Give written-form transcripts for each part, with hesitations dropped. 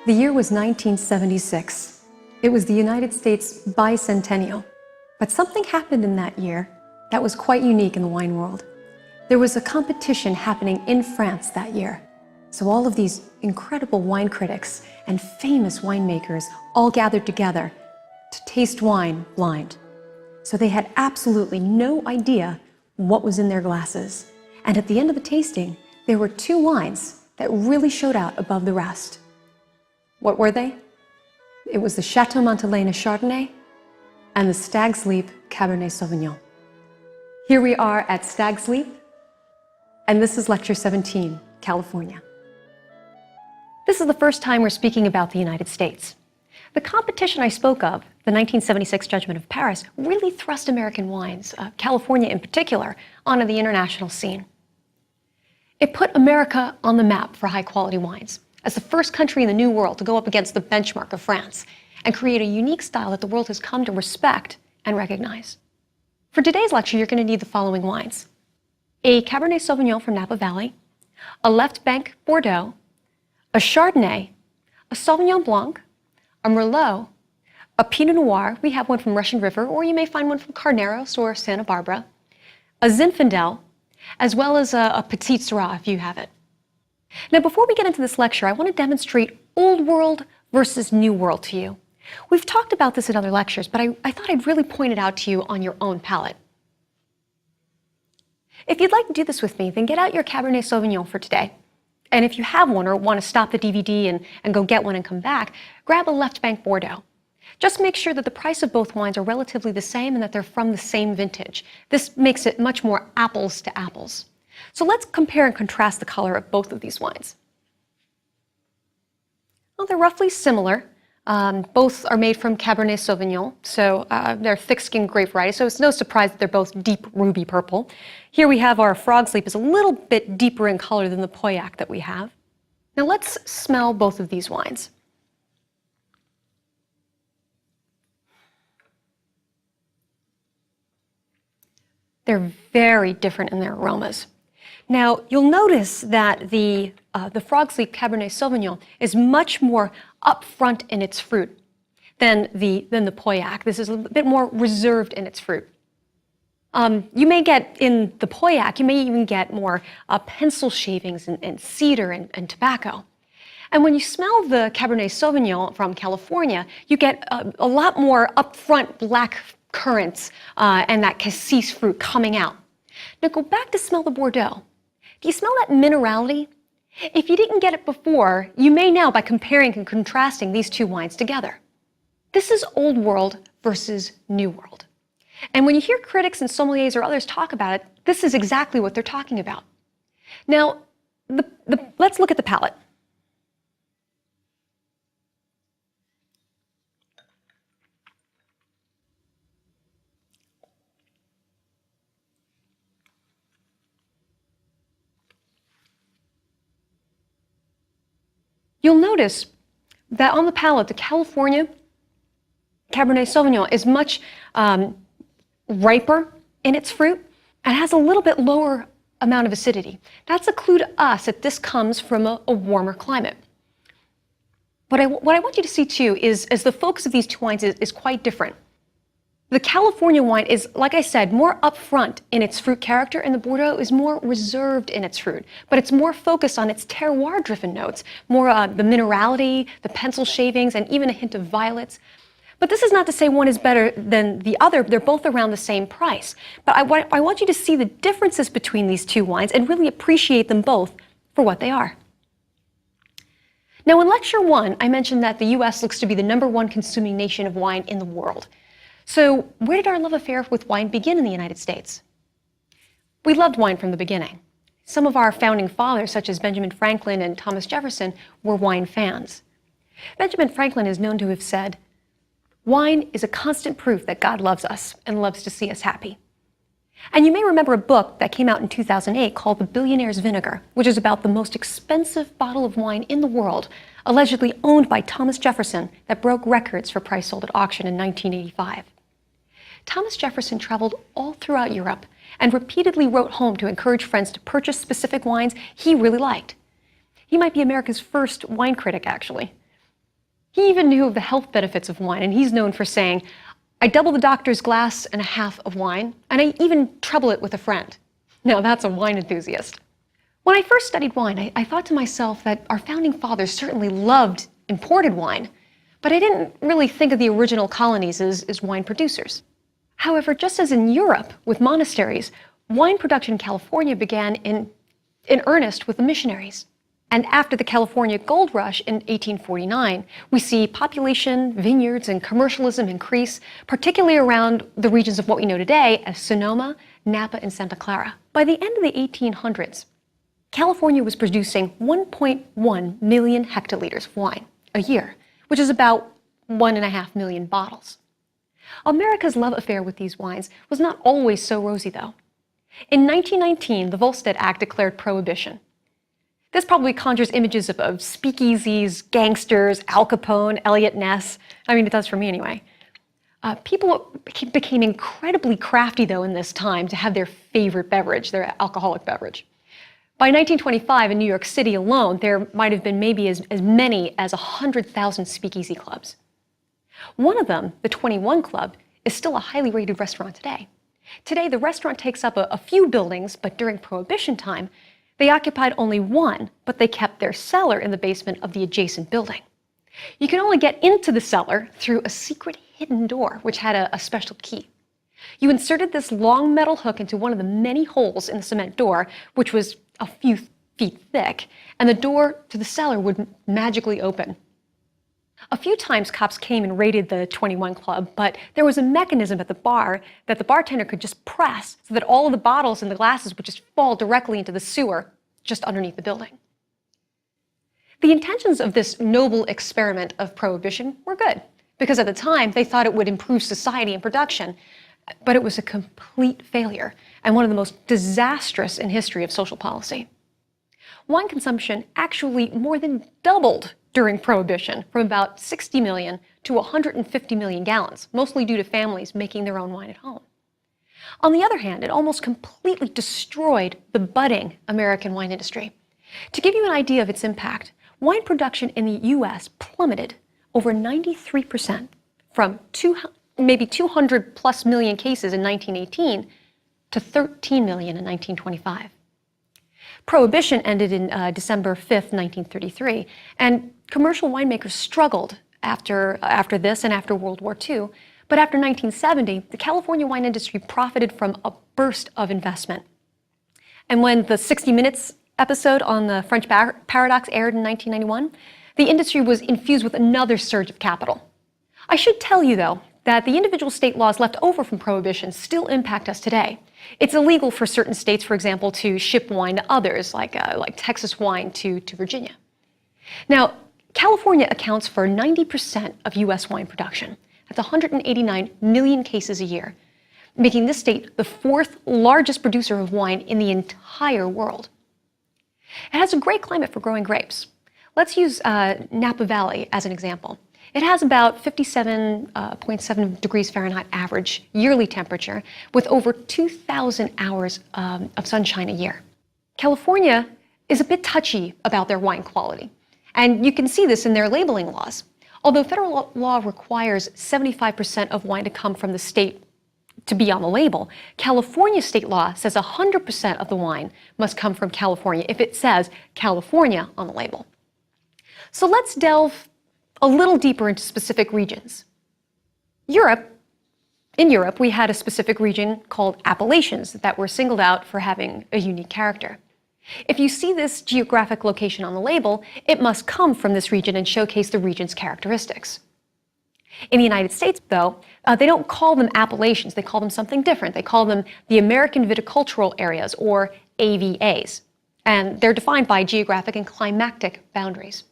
The year was 1976. It was the United States bicentennial. But something happened in that year that was quite unique in the wine world. There was a competition happening in France that year. So all of these incredible wine critics and famous winemakers all gathered together to taste wine blind. So they had absolutely no idea what was in their glasses. And at the end of the tasting, there were two wines that really showed out above the rest. What were they? It was the Chateau Montelena Chardonnay and the Stag's Leap Cabernet Sauvignon. Here we are at Stag's Leap, and this is Lecture 17, California. This is the first time we're speaking about the United States. The competition I spoke of, the 1976 Judgment of Paris, really thrust American wines, California in particular, onto the international scene. It put America on the map for high-quality wines, as the first country in the New World to go up against the benchmark of France and create a unique style that the world has come to respect and recognize. For today's lecture, you're going to need the following wines: a Cabernet Sauvignon from Napa Valley, a Left Bank Bordeaux, a Chardonnay, a Sauvignon Blanc, a Merlot, a Pinot Noir. We have one from Russian River, or you may find one from Carneros or Santa Barbara, a Zinfandel, as well as a Petit Syrah if you have it. Now, before we get into this lecture, I want to demonstrate Old World versus New World to you. We've talked about this in other lectures, but I thought I'd really point it out to you on your own palate. If you'd like to do this with me, then get out your Cabernet Sauvignon for today. And if you have one or want to stop the DVD and go get one and come back, grab a Left Bank Bordeaux. Just make sure that the price of both wines are relatively the same and that they're from the same vintage. This makes it much more apples to apples. So let's compare and contrast the color of both of these wines. Well, they're roughly similar. Both are made from Cabernet Sauvignon, so they're thick-skinned grape varieties, so it's no surprise that they're both deep ruby purple. Here we have our Frog's Leap is a little bit deeper in color than the Pauillac that we have. Now let's smell both of these wines. They're very different in their aromas. Now, you'll notice that the Frog's Leap Cabernet Sauvignon is much more upfront in its fruit than the Pauillac. This is a bit more reserved in its fruit. You may get in the Pauillac, you may even get more pencil shavings and cedar and tobacco. And when you smell the Cabernet Sauvignon from California, you get a lot more upfront black currants and that cassis fruit coming out. Now go back to smell the Bordeaux. Do you smell that minerality? If you didn't get it before, you may now by comparing and contrasting these two wines together. This is Old World versus New World. And when you hear critics and sommeliers or others talk about it, this is exactly what they're talking about. Now, let's look at the palate. You'll notice that on the palate, the California Cabernet Sauvignon is much riper in its fruit and has a little bit lower amount of acidity. That's a clue to us that this comes from a warmer climate. What I want you to see too is the focus of these two wines is quite different. The California wine is, like I said, more upfront in its fruit character, and the Bordeaux is more reserved in its fruit. But it's more focused on its terroir-driven notes, more the minerality, the pencil shavings, and even a hint of violets. But this is not to say one is better than the other. They're both around the same price. But I want you to see the differences between these two wines and really appreciate them both for what they are. Now, in Lecture 1, I mentioned that the U.S. looks to be the #1 consuming nation of wine in the world. So where did our love affair with wine begin in the United States? We loved wine from the beginning. Some of our founding fathers, such as Benjamin Franklin and Thomas Jefferson, were wine fans. Benjamin Franklin is known to have said, "Wine is a constant proof that God loves us and loves to see us happy." And you may remember a book that came out in 2008 called The Billionaire's Vinegar, which is about the most expensive bottle of wine in the world, allegedly owned by Thomas Jefferson, that broke records for price sold at auction in 1985. Thomas Jefferson traveled all throughout Europe and repeatedly wrote home to encourage friends to purchase specific wines he really liked. He might be America's first wine critic, actually. He even knew of the health benefits of wine, and he's known for saying, "I double the doctor's glass and a half of wine, and I even treble it with a friend." Now that's a wine enthusiast. When I first studied wine, I thought to myself that our founding fathers certainly loved imported wine, but I didn't really think of the original colonies as wine producers. However, just as in Europe with monasteries, wine production in California began in earnest with the missionaries. And after the California Gold Rush in 1849, we see population, vineyards, and commercialism increase, particularly around the regions of what we know today as Sonoma, Napa, and Santa Clara. By the end of the 1800s, California was producing 1.1 million hectoliters of wine a year, which is about 1.5 million bottles. America's love affair with these wines was not always so rosy, though. In 1919, the Volstead Act declared prohibition. This probably conjures images of speakeasies, gangsters, Al Capone, Elliot Ness. I mean, it does for me anyway. People became incredibly crafty, though, in this time to have their favorite beverage, their alcoholic beverage. By 1925, in New York City alone, there might have been maybe as many as 100,000 speakeasy clubs. One of them, the 21 Club, is still a highly rated restaurant today. Today, the restaurant takes up a few buildings, but during Prohibition time, they occupied only one, but they kept their cellar in the basement of the adjacent building. You can only get into the cellar through a secret hidden door, which had a special key. You inserted this long metal hook into one of the many holes in the cement door, which was a few feet thick, and the door to the cellar would magically open. A few times cops came and raided the 21 Club, but there was a mechanism at the bar that the bartender could just press so that all of the bottles and the glasses would just fall directly into the sewer just underneath the building. The intentions of this noble experiment of prohibition were good, because at the time they thought it would improve society and production, but it was a complete failure and one of the most disastrous in history of social policy. Wine consumption actually more than doubled during Prohibition, from about 60 million to 150 million gallons, mostly due to families making their own wine at home. On the other hand, it almost completely destroyed the budding American wine industry. To give you an idea of its impact, wine production in the US plummeted over 93% from maybe 200 plus million cases in 1918 to 13 million in 1925. Prohibition ended in December 5th, 1933, and commercial winemakers struggled after this and after World War II. But after 1970, the California wine industry profited from a burst of investment. And when the 60 Minutes episode on the French Paradox aired in 1991, the industry was infused with another surge of capital. I should tell you, though, that the individual state laws left over from Prohibition still impact us today. It's illegal for certain states, for example, to ship wine to others, like Texas wine to Virginia. Now, California accounts for 90% of U.S. wine production. That's 189 million cases a year, making this state the fourth largest producer of wine in the entire world. It has a great climate for growing grapes. Let's use Napa Valley as an example. It has about 57.7 degrees Fahrenheit average yearly temperature with over 2,000 hours of sunshine a year. California is a bit touchy about their wine quality, and you can see this in their labeling laws. Although federal law requires 75% of wine to come from the state to be on the label, California state law says 100% of the wine must come from California if it says California on the label. So let's delve a little deeper into specific regions. In Europe, we had a specific region called Appalachians that were singled out for having a unique character. If you see this geographic location on the label, it must come from this region and showcase the region's characteristics. In the United States, though, they don't call them appellations, they call them something different. They call them the American Viticultural Areas, or AVAs, and they're defined by geographic and climatic boundaries.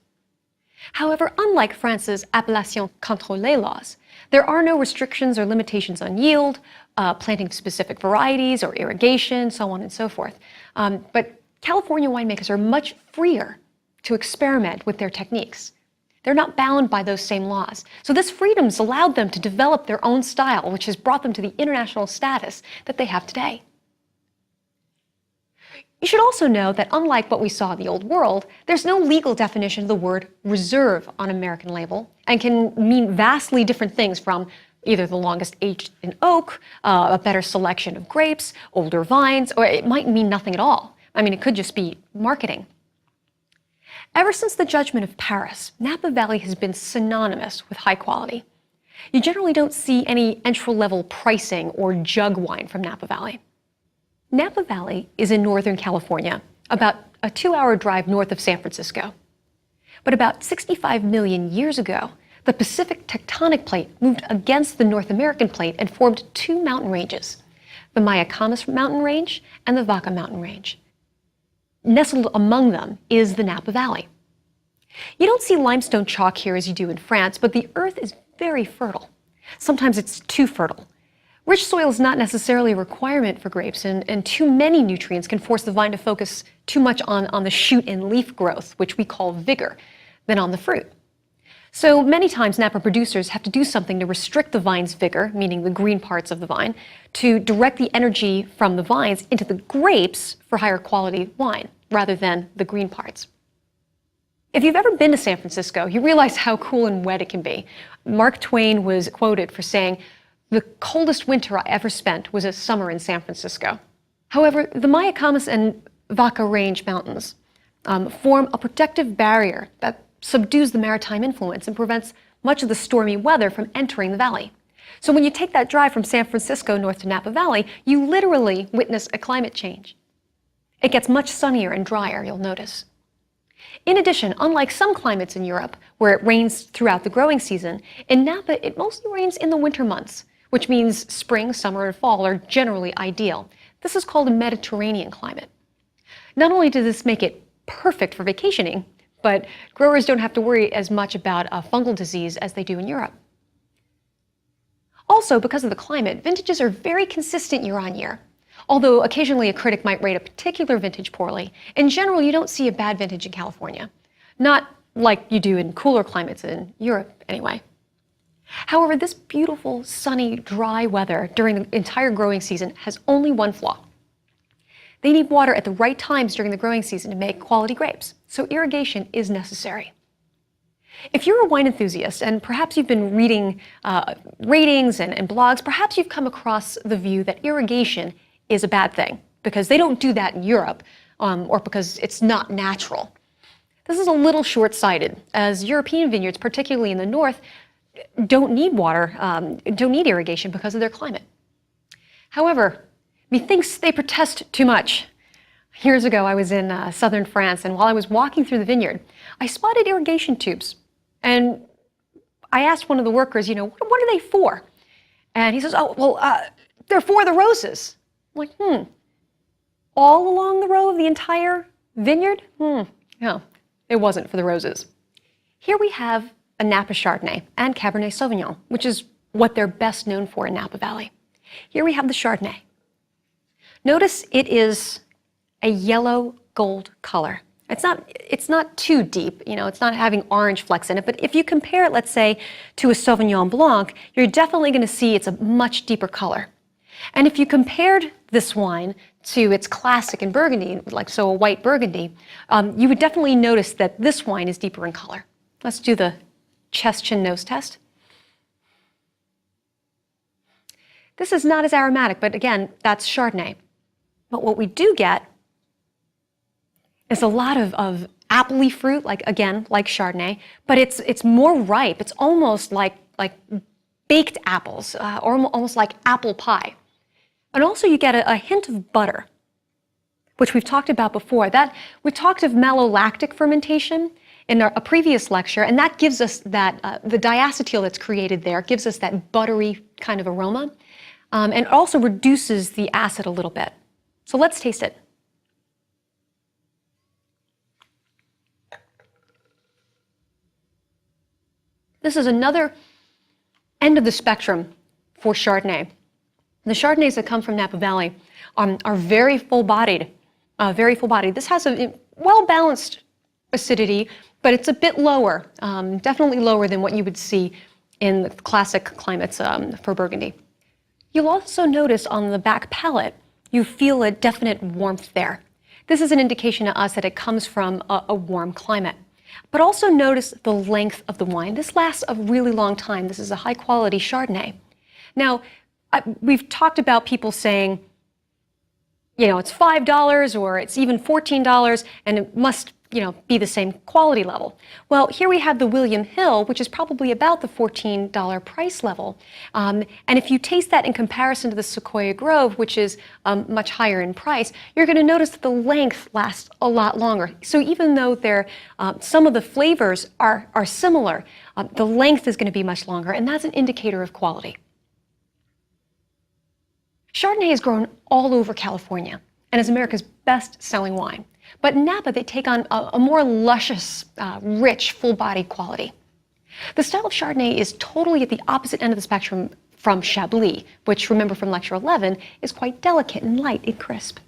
However, unlike France's Appellation Contrôlée laws, there are no restrictions or limitations on yield, planting of specific varieties, or irrigation, so on and so forth. But California winemakers are much freer to experiment with their techniques. They're not bound by those same laws. So this freedom's allowed them to develop their own style, which has brought them to the international status that they have today. You should also know that unlike what we saw in the Old World, there's no legal definition of the word reserve on an American label and can mean vastly different things from either the longest aged in oak, a better selection of grapes, older vines, or it might mean nothing at all. I mean, it could just be marketing. Ever since the Judgment of Paris, Napa Valley has been synonymous with high quality. You generally don't see any entry-level pricing or jug wine from Napa Valley. Napa Valley is in Northern California, about a 2-hour drive north of San Francisco. But about 65 million years ago, the Pacific tectonic plate moved against the North American plate and formed two mountain ranges, the Mayacamas Mountain Range and the Vaca Mountain Range. Nestled among them is the Napa Valley. You don't see limestone chalk here as you do in France, but the earth is very fertile. Sometimes it's too fertile. Rich soil is not necessarily a requirement for grapes, and too many nutrients can force the vine to focus too much on the shoot and leaf growth, which we call vigor, than on the fruit. So many times Napa producers have to do something to restrict the vine's vigor, meaning the green parts of the vine, to direct the energy from the vines into the grapes for higher quality wine, rather than the green parts. If you've ever been to San Francisco, you realize how cool and wet it can be. Mark Twain was quoted for saying, "The coldest winter I ever spent was a summer in San Francisco." However, the Mayacamas and Vaca Range Mountains form a protective barrier that subdues the maritime influence and prevents much of the stormy weather from entering the valley. So when you take that drive from San Francisco north to Napa Valley, you literally witness a climate change. It gets much sunnier and drier, you'll notice. In addition, unlike some climates in Europe, where it rains throughout the growing season, in Napa it mostly rains in the winter months, which means spring, summer, and fall are generally ideal. This is called a Mediterranean climate. Not only does this make it perfect for vacationing, but growers don't have to worry as much about fungal disease as they do in Europe. Also, because of the climate, vintages are very consistent year on year. Although occasionally a critic might rate a particular vintage poorly, in general you don't see a bad vintage in California. Not like you do in cooler climates in Europe, anyway. However, this beautiful, sunny, dry weather during the entire growing season has only one flaw. They need water at the right times during the growing season to make quality grapes, so irrigation is necessary. If you're a wine enthusiast, and perhaps you've been reading ratings and blogs, perhaps you've come across the view that irrigation is a bad thing, because they don't do that in Europe, or because it's not natural. This is a little short-sighted, as European vineyards, particularly in the north, don't need water, don't need irrigation because of their climate. However, methinks they protest too much. Years ago, I was in southern France, and while I was walking through the vineyard, I spotted irrigation tubes. And I asked one of the workers, what are they for? And he says, they're for the roses. I'm like, all along the row of the entire vineyard? No, it wasn't for the roses. Here we have a Napa Chardonnay and Cabernet Sauvignon, which is what they're best known for in Napa Valley. Here we have the Chardonnay. Notice it is a yellow gold color. It's not too deep, it's not having orange flecks in it, but if you compare it, let's say, to a Sauvignon Blanc, you're definitely going to see it's a much deeper color. And if you compared this wine to its classic in Burgundy, a white Burgundy, you would definitely notice that this wine is deeper in color. Let's do the chest, chin, nose test. This is not as aromatic, but again, that's Chardonnay. But what we do get is a lot of appley fruit, like Chardonnay, but it's more ripe. It's almost like baked apples, or almost like apple pie. And also you get a hint of butter, which we've talked about before. We talked of malolactic fermentation in a previous lecture, and that gives us the diacetyl that's created there gives us that buttery kind of aroma, and also reduces the acid a little bit. So let's taste it. This is another end of the spectrum for Chardonnay. The Chardonnays that come from Napa Valley are very full-bodied, This has a well-balanced acidity, but it's a bit lower, definitely lower than what you would see in the classic climates for Burgundy. You'll also notice on the back palate, you feel a definite warmth there. This is an indication to us that it comes from a warm climate. But also notice the length of the wine. This lasts a really long time. This is a high-quality Chardonnay. Now, we've talked about people saying, you know, it's $5 or it's even $14 and it must, you know, be the same quality level. Well, here we have the William Hill, which is probably about the $14 price level. And if you taste that in comparison to the Sequoia Grove, which is much higher in price, you're going to notice that the length lasts a lot longer. So even though some of the flavors are similar, the length is going to be much longer, and that's an indicator of quality. Chardonnay is grown all over California and is America's best-selling wine. But in Napa, they take on a more luscious, rich, full-bodied quality. The style of Chardonnay is totally at the opposite end of the spectrum from Chablis, which, remember from Lecture 11, is quite delicate and light and crisp.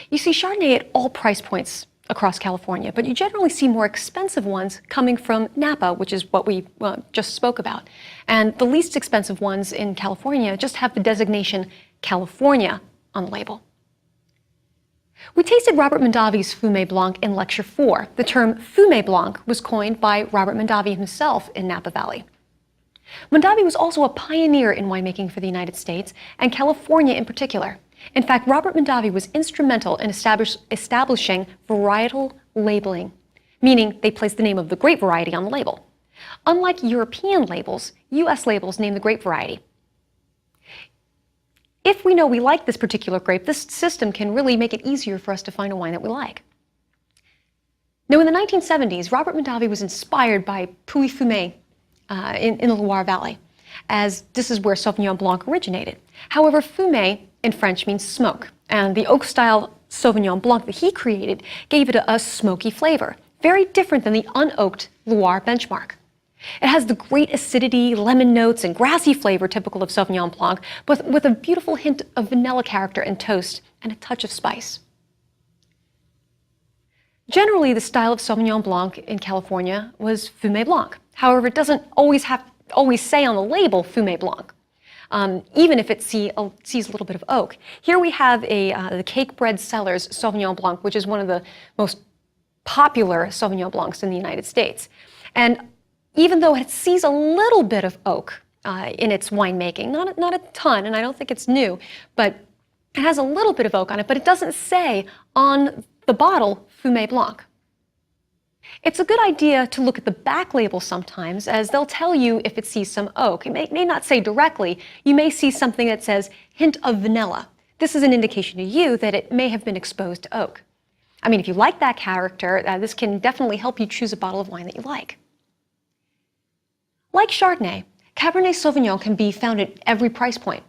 You see Chardonnay at all price points across California, but you generally see more expensive ones coming from Napa, which is what we just spoke about. And the least expensive ones in California just have the designation California on the label. We tasted Robert Mondavi's Fumé Blanc in Lecture 4. The term Fumé Blanc was coined by Robert Mondavi himself in Napa Valley. Mondavi was also a pioneer in winemaking for the United States, and California in particular. In fact, Robert Mondavi was instrumental in establishing varietal labeling, meaning they placed the name of the grape variety on the label. Unlike European labels, U.S. labels name the grape variety. If we know we like this particular grape, this system can really make it easier for us to find a wine that we like. Now, in the 1970s, Robert Mondavi was inspired by Pouilly-Fumé in the Loire Valley, as this is where Sauvignon Blanc originated. However, Fumé in French means smoke, and the oak-style Sauvignon Blanc that he created gave it a smoky flavor, very different than the unoaked Loire benchmark. It has the great acidity, lemon notes, and grassy flavor typical of Sauvignon Blanc, but with a beautiful hint of vanilla character and toast and a touch of spice. Generally, the style of Sauvignon Blanc in California was Fumé Blanc. However, it doesn't always say on the label Fumé Blanc, even if it sees a little bit of oak. Here we have the Cakebread Cellars Sauvignon Blanc, which is one of the most popular Sauvignon Blancs in the United States. And even though it sees a little bit of oak in its winemaking, not a ton, and I don't think it's new, but it has a little bit of oak on it, but it doesn't say on the bottle Fumé Blanc. It's a good idea to look at the back label sometimes, as they'll tell you if it sees some oak. It may not say directly. You may see something that says hint of vanilla. This is an indication to you that it may have been exposed to oak. I mean, if you like that character, this can definitely help you choose a bottle of wine that you like. Like Chardonnay, Cabernet Sauvignon can be found at every price point.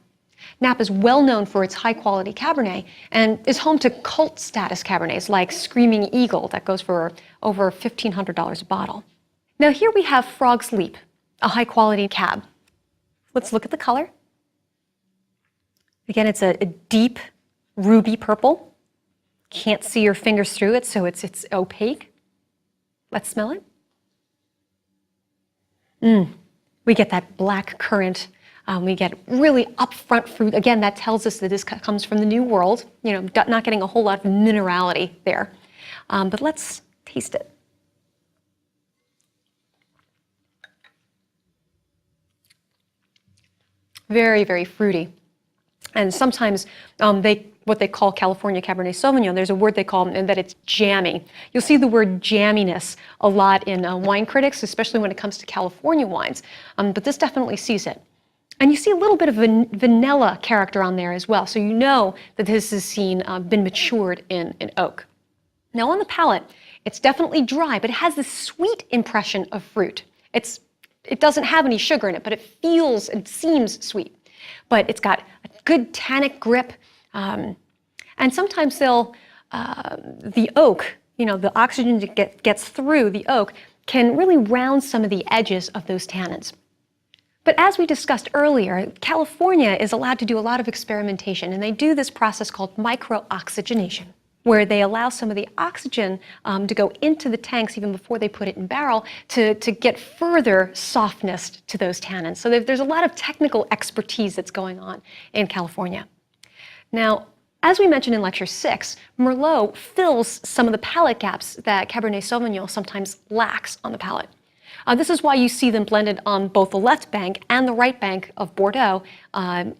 Napa is well known for its high-quality Cabernet and is home to cult status Cabernets like Screaming Eagle that goes for over $1,500 a bottle. Now here we have Frog's Leap, a high-quality Cab. Let's look at the color. Again, it's a deep ruby purple. Can't see your fingers through it, so it's opaque. Let's smell it. We get that black currant. We get really upfront fruit. Again, that tells us that this comes from the New World. You know, not getting a whole lot of minerality there. But let's taste it. Very, very fruity. And sometimes what they call California Cabernet Sauvignon, there's a word they call that it's jammy. You'll see the word jamminess a lot in wine critics, especially when it comes to California wines. But this definitely sees it. And you see a little bit of vanilla character on there as well, so you know that this has been matured in oak. Now on the palate, it's definitely dry, but it has this sweet impression of fruit. It doesn't have any sugar in it, but it feels and seems sweet. But it's got a good tannic grip, and sometimes the oak, you know, the oxygen that gets through the oak can really round some of the edges of those tannins. But as we discussed earlier, California is allowed to do a lot of experimentation, and they do this process called micro-oxygenation, where they allow some of the oxygen to go into the tanks even before they put it in barrel to get further softness to those tannins. So there's a lot of technical expertise that's going on in California. Now, As we mentioned in Lecture 6, Merlot fills some of the palate gaps that Cabernet Sauvignon sometimes lacks on the palate. This is why you see them blended on both the left bank and the right bank of Bordeaux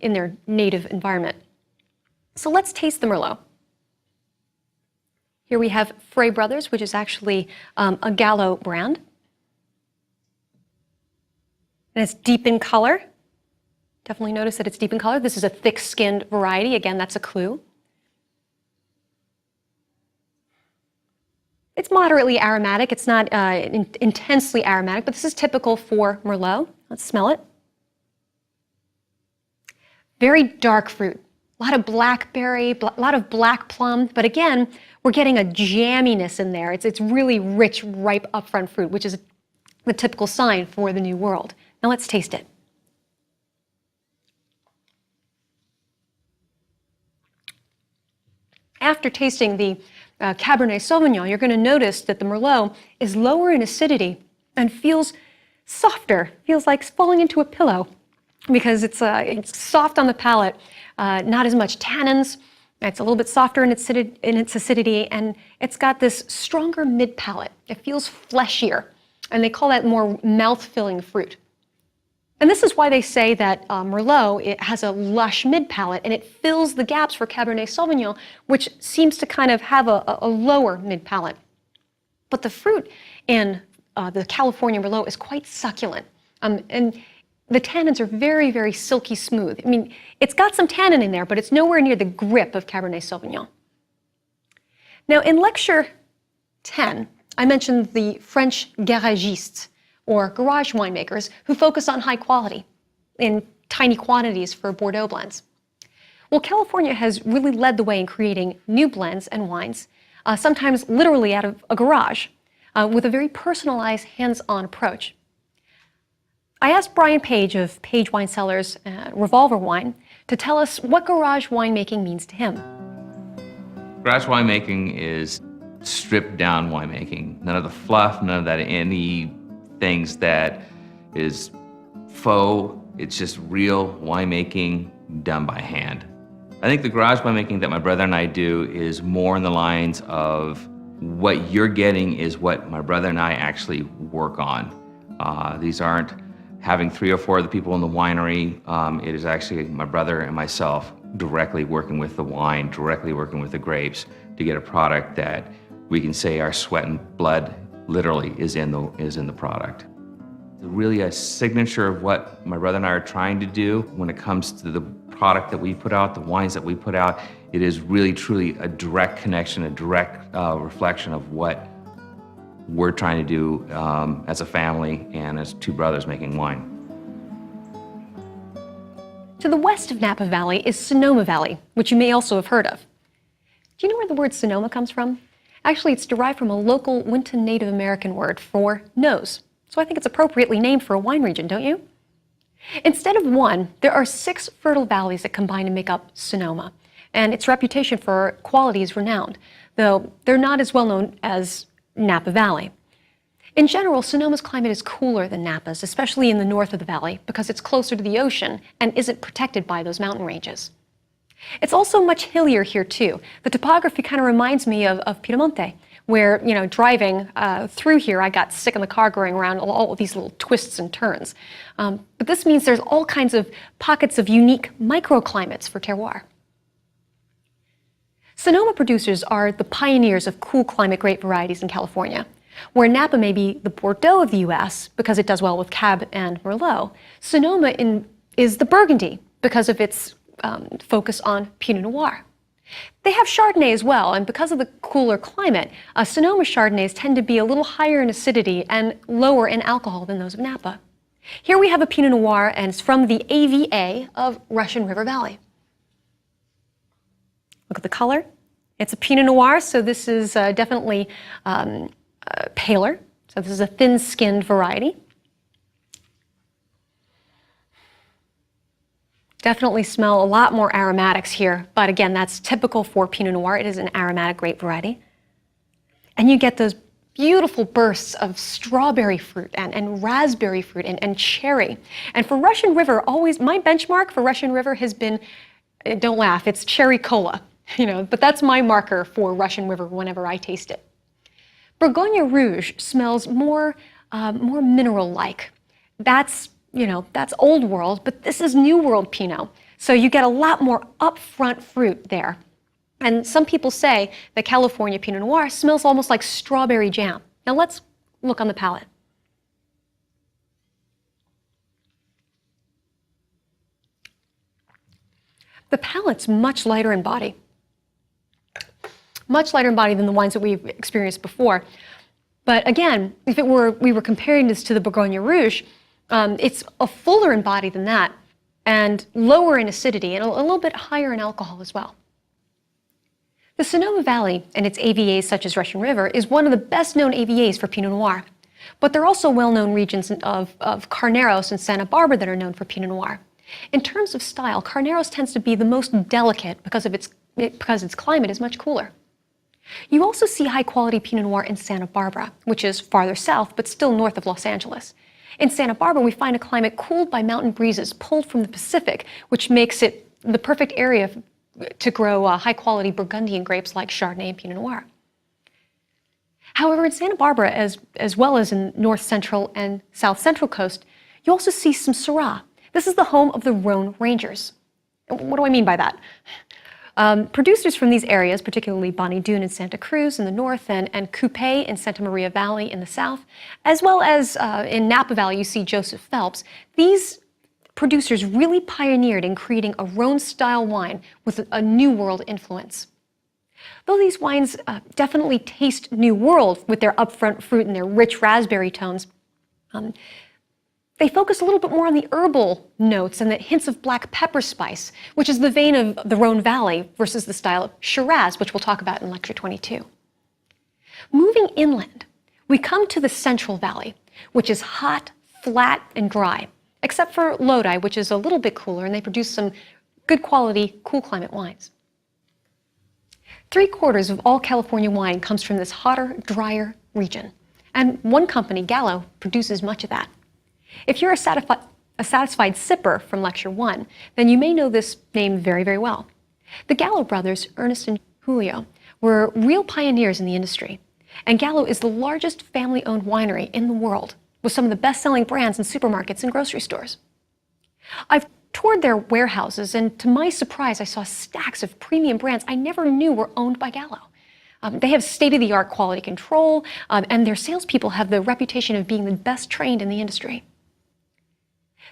in their native environment. So let's taste the Merlot. Here we have Frey Brothers, which is actually a Gallo brand. And it's deep in color. Definitely notice that it's deep in color. This is a thick-skinned variety. Again, that's a clue. It's moderately aromatic. It's not intensely aromatic, but this is typical for Merlot. Let's smell it. Very dark fruit. A lot of blackberry, a lot of black plum, but again, we're getting a jamminess in there. It's really rich, ripe, upfront fruit, which is the typical sign for the New World. Now let's taste it. After tasting the Cabernet Sauvignon, you're going to notice that the Merlot is lower in acidity and feels softer, feels like falling into a pillow because it's soft on the palate, not as much tannins. It's a little bit softer in its acidity, and it's got this stronger mid-palate. It feels fleshier, and they call that more mouth-filling fruit. And this is why they say that Merlot, it has a lush mid-palate, and it fills the gaps for Cabernet Sauvignon, which seems to kind of have a lower mid-palate. But the fruit in the California Merlot is quite succulent. And the tannins are very, very silky smooth. I mean, it's got some tannin in there, but it's nowhere near the grip of Cabernet Sauvignon. Now, in Lecture 10, I mentioned the French garagistes, or garage winemakers, who focus on high quality in tiny quantities for Bordeaux blends. Well, California has really led the way in creating new blends and wines, sometimes literally out of a garage, with a very personalized, hands-on approach. I asked Brian Page of Page Wine Cellars Revolver Wine to tell us what garage winemaking means to him. Garage winemaking is stripped down winemaking. None of the fluff, none of that any things that is faux. It's just real winemaking done by hand. I think the garage winemaking that my brother and I do is more in the lines of what you're getting is what my brother and I actually work on. These aren't having 3 or 4 of the people in the winery. It is actually my brother and myself directly working with the wine, directly working with the grapes to get a product that we can say our sweat and blood literally is in the product. Really a signature of what my brother and I are trying to do when it comes to the product that we put out, the wines that we put out. It is really truly a direct connection, a direct reflection of what we're trying to do as a family and as 2 brothers making wine. To the west of Napa Valley is Sonoma Valley, which you may also have heard of. Do you know where the word Sonoma comes from? Actually, it's derived from a local Winton Native American word for nose. So I think it's appropriately named for a wine region, don't you? Instead of one, there are 6 fertile valleys that combine to make up Sonoma, and its reputation for quality is renowned, though they're not as well known as Napa Valley. In general, Sonoma's climate is cooler than Napa's, especially in the north of the valley, because it's closer to the ocean and isn't protected by those mountain ranges. It's also much hillier here too. The topography kind of reminds me of Piedemonte, where, you know, driving through here, I got sick in the car going around all of these little twists and turns. But this means there's all kinds of pockets of unique microclimates for terroir. Sonoma producers are the pioneers of cool climate grape varieties in California. Where Napa may be the Bordeaux of the US because it does well with Cab and Merlot, Sonoma is the Burgundy because of its focus on Pinot Noir. They have Chardonnay as well, and because of the cooler climate, Sonoma Chardonnays tend to be a little higher in acidity and lower in alcohol than those of Napa. Here we have a Pinot Noir, and it's from the AVA of Russian River Valley. Look at the color. It's a Pinot Noir, so this is definitely paler. So this is a thin-skinned variety. Definitely smell a lot more aromatics here, but again, that's typical for Pinot Noir. It is an aromatic grape variety. And you get those beautiful bursts of strawberry fruit and raspberry fruit and cherry. And for Russian River, always, my benchmark for Russian River has been, don't laugh, it's cherry cola. But that's my marker for Russian River whenever I taste it. Bourgogne Rouge smells more mineral-like. That's Old World, but this is New World Pinot. So you get a lot more upfront fruit there. And some people say that California Pinot Noir smells almost like strawberry jam. Now let's look on the palate. The palate's much lighter in body. Much lighter in body than the wines that we've experienced before. But again, if we were comparing this to the Bourgogne Rouge, it's a fuller in body than that, and lower in acidity, and a little bit higher in alcohol as well. The Sonoma Valley and its AVAs such as Russian River is one of the best-known AVAs for Pinot Noir. But there are also well-known regions of Carneros and Santa Barbara that are known for Pinot Noir. In terms of style, Carneros tends to be the most delicate because its climate is much cooler. You also see high-quality Pinot Noir in Santa Barbara, which is farther south but still north of Los Angeles. In Santa Barbara, we find a climate cooled by mountain breezes pulled from the Pacific, which makes it the perfect area to grow high-quality Burgundian grapes like Chardonnay and Pinot Noir. However, in Santa Barbara, as well as in north central and south central coast, you also see some Syrah. This is the home of the Rhone Rangers. What do I mean by that? Producers from these areas, particularly Bonnie Doon in Santa Cruz in the north and Coupé in Santa Maria Valley in the south, as well as in Napa Valley, you see Joseph Phelps. These producers really pioneered in creating a Rhone-style wine with a New World influence. Though these wines definitely taste New World with their upfront fruit and their rich raspberry tones, they focus a little bit more on the herbal notes and the hints of black pepper spice, which is the vein of the Rhone Valley versus the style of Shiraz, which we'll talk about in Lecture 22. Moving inland, we come to the Central Valley, which is hot, flat, and dry, except for Lodi, which is a little bit cooler, and they produce some good quality, cool climate wines. 3/4 of all California wine comes from this hotter, drier region, and one company, Gallo, produces much of that. If you're a satisfied sipper from Lecture 1, then you may know this name very, very well. The Gallo brothers, Ernest and Julio, were real pioneers in the industry, and Gallo is the largest family-owned winery in the world, with some of the best-selling brands in supermarkets and grocery stores. I've toured their warehouses, and to my surprise, I saw stacks of premium brands I never knew were owned by Gallo. They have state-of-the-art quality control, and their salespeople have the reputation of being the best trained in the industry.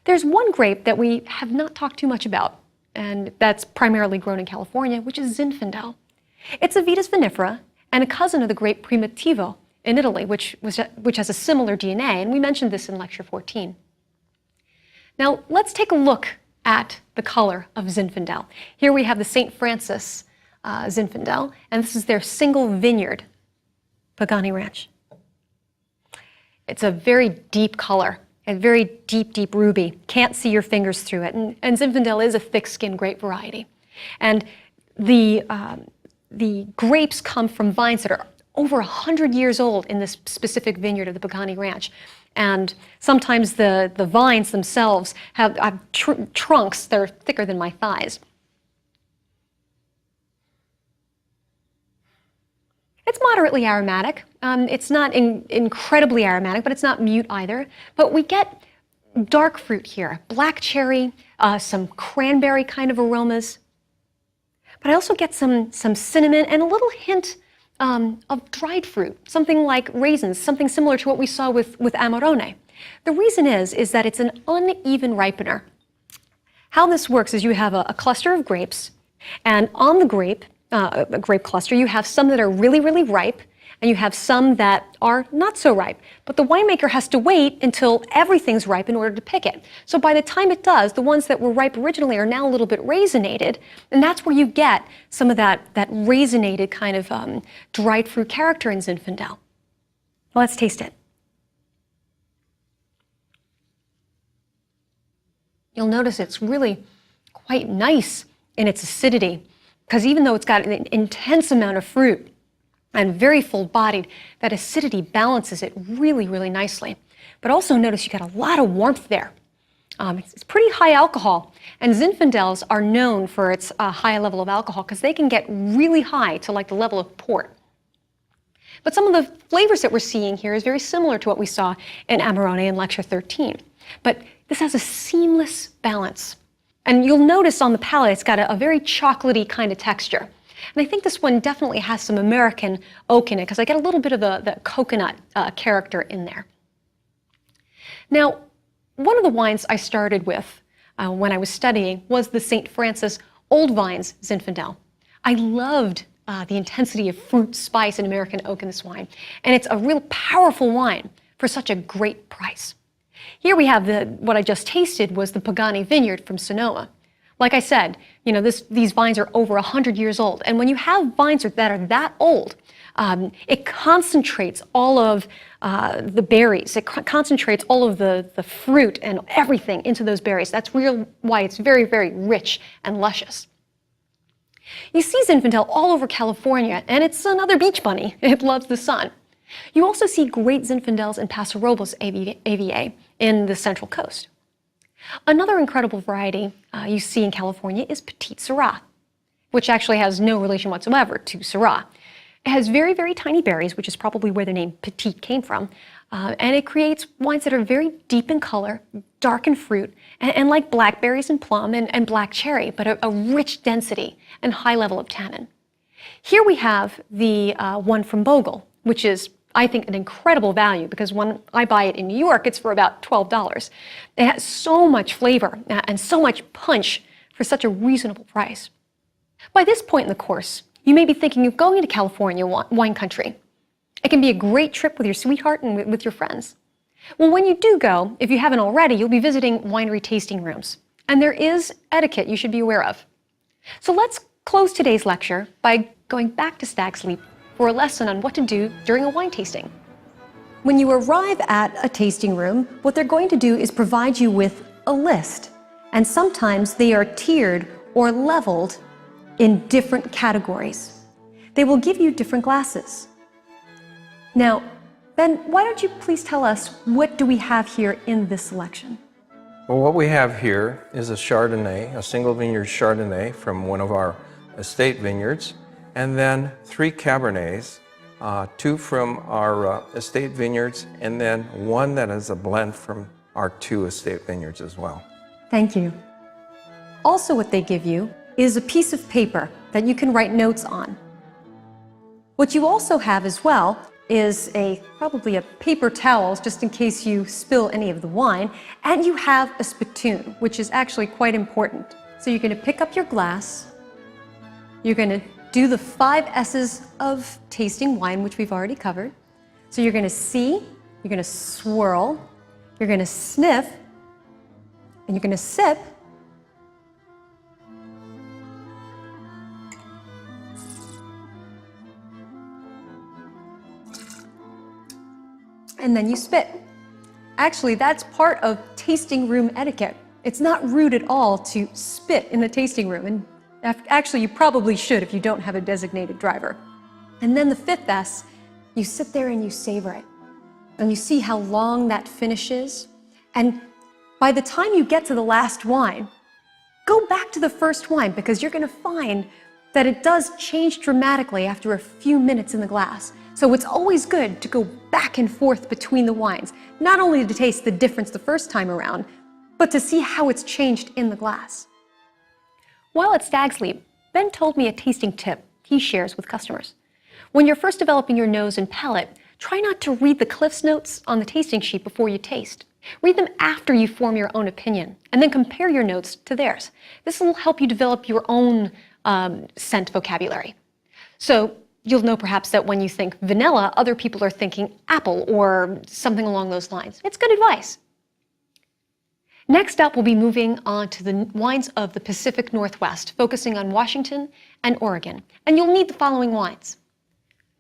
There's one grape that we have not talked too much about, and that's primarily grown in California, which is Zinfandel. It's a Vitis vinifera and a cousin of the grape Primitivo in Italy, which has a similar DNA, and we mentioned this in Lecture 14. Now, let's take a look at the color of Zinfandel. Here we have the St. Francis Zinfandel, and this is their single vineyard, Pagani Ranch. It's a very deep color, a very deep, deep ruby. Can't see your fingers through it. And Zinfandel is a thick-skinned grape variety. And the grapes come from vines that are over 100 years old in this specific vineyard of the Pagani Ranch. And sometimes the vines themselves have trunks that are thicker than my thighs. It's moderately aromatic. It's not incredibly aromatic, but it's not mute either. But we get dark fruit here, black cherry, some cranberry kind of aromas. But I also get some cinnamon and a little hint of dried fruit, something like raisins, something similar to what we saw with Amarone. The reason is that it's an uneven ripener. How this works is you have a cluster of grapes, and on the grape cluster, you have some that are really, really ripe, and you have some that are not so ripe. But the winemaker has to wait until everything's ripe in order to pick it. So by the time it does, the ones that were ripe originally are now a little bit raisinated, and that's where you get some of that raisinated kind of dried fruit character in Zinfandel. Let's taste it. You'll notice it's really quite nice in its acidity, because even though it's got an intense amount of fruit and very full-bodied, that acidity balances it really, really nicely. But also notice you got a lot of warmth there. It's pretty high alcohol, and Zinfandels are known for its high level of alcohol because they can get really high to like the level of port. But some of the flavors that we're seeing here is very similar to what we saw in Amarone in Lecture 13. But this has a seamless balance. And you'll notice on the palate it's got a very chocolatey kind of texture. And I think this one definitely has some American oak in it because I get a little bit of the coconut character in there. Now, one of the wines I started with when I was studying was the St. Francis Old Vines Zinfandel. I loved the intensity of fruit, spice, and American oak in this wine. And it's a real powerful wine for such a great price. Here we have what I just tasted was the Pagani Vineyard from Sonoma. Like I said, these vines are over 100 years old. And when you have vines that are that old, it concentrates all of the berries. It concentrates all of the fruit and everything into those berries. That's why it's very, very rich and luscious. You see Zinfandel all over California, and it's another beach bunny. It loves the sun. You also see great Zinfandels in Paso Robles AVA in the Central Coast. Another incredible variety you see in California is Petite Syrah, which actually has no relation whatsoever to Syrah. It has very, very tiny berries, which is probably where the name Petite came from, and it creates wines that are very deep in color, dark in fruit, and like blackberries and plum and black cherry, but a rich density and high level of tannin. Here we have the one from Bogle, which is, I think, an incredible value because when I buy it in New York, it's for about $12. It has so much flavor and so much punch for such a reasonable price. By this point in the course, you may be thinking of going to California wine country. It can be a great trip with your sweetheart and with your friends. Well, when you do go, if you haven't already, you'll be visiting winery tasting rooms. And there is etiquette you should be aware of. So let's close today's lecture by going back to Stag's Leap for a lesson on what to do during a wine tasting. When you arrive at a tasting room, what they're going to do is provide you with a list. And sometimes they are tiered or leveled in different categories. They will give you different glasses. Now, Ben, why don't you please tell us what do we have here in this selection? Well, what we have here is a Chardonnay, a single vineyard Chardonnay from one of our estate vineyards, and then 3 Cabernets, 2 from our estate vineyards, and then 1 that is a blend from our 2 estate vineyards as well. Thank you. Also what they give you is a piece of paper that you can write notes on. What you also have as well is probably a paper towel just in case you spill any of the wine, and you have a spittoon, which is actually quite important. So you're going to pick up your glass, you're going to do the 5 S's of tasting wine, which we've already covered. So you're going to see, you're going to swirl, you're going to sniff, and you're going to sip. And then you spit. Actually, that's part of tasting room etiquette. It's not rude at all to spit in the tasting room, and actually you probably should if you don't have a designated driver. And then the 5th S, you sit there and you savor it. And you see how long that finish is. And by the time you get to the last wine, go back to the first wine because you're going to find that it does change dramatically after a few minutes in the glass. So it's always good to go back and forth between the wines, not only to taste the difference the first time around, but to see how it's changed in the glass. While at Stag's Leap, Ben told me a tasting tip he shares with customers. When you're first developing your nose and palate, try not to read the Cliff's Notes on the tasting sheet before you taste. Read them after you form your own opinion, and then compare your notes to theirs. This will help you develop your own scent vocabulary. So you'll know perhaps that when you think vanilla, other people are thinking apple or something along those lines. It's good advice. Next up, we'll be moving on to the wines of the Pacific Northwest, focusing on Washington and Oregon. And you'll need the following wines: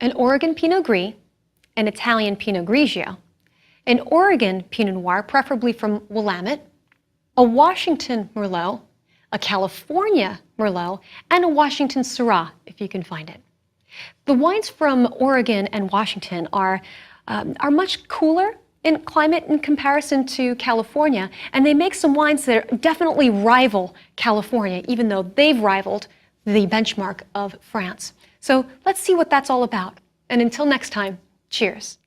an Oregon Pinot Gris, an Italian Pinot Grigio, an Oregon Pinot Noir, preferably from Willamette, a Washington Merlot, a California Merlot, and a Washington Syrah, if you can find it. The wines from Oregon and Washington are much cooler in climate in comparison to California, and they make some wines that definitely rival California, even though they've rivaled the benchmark of France. So let's see what that's all about. And until next time, cheers.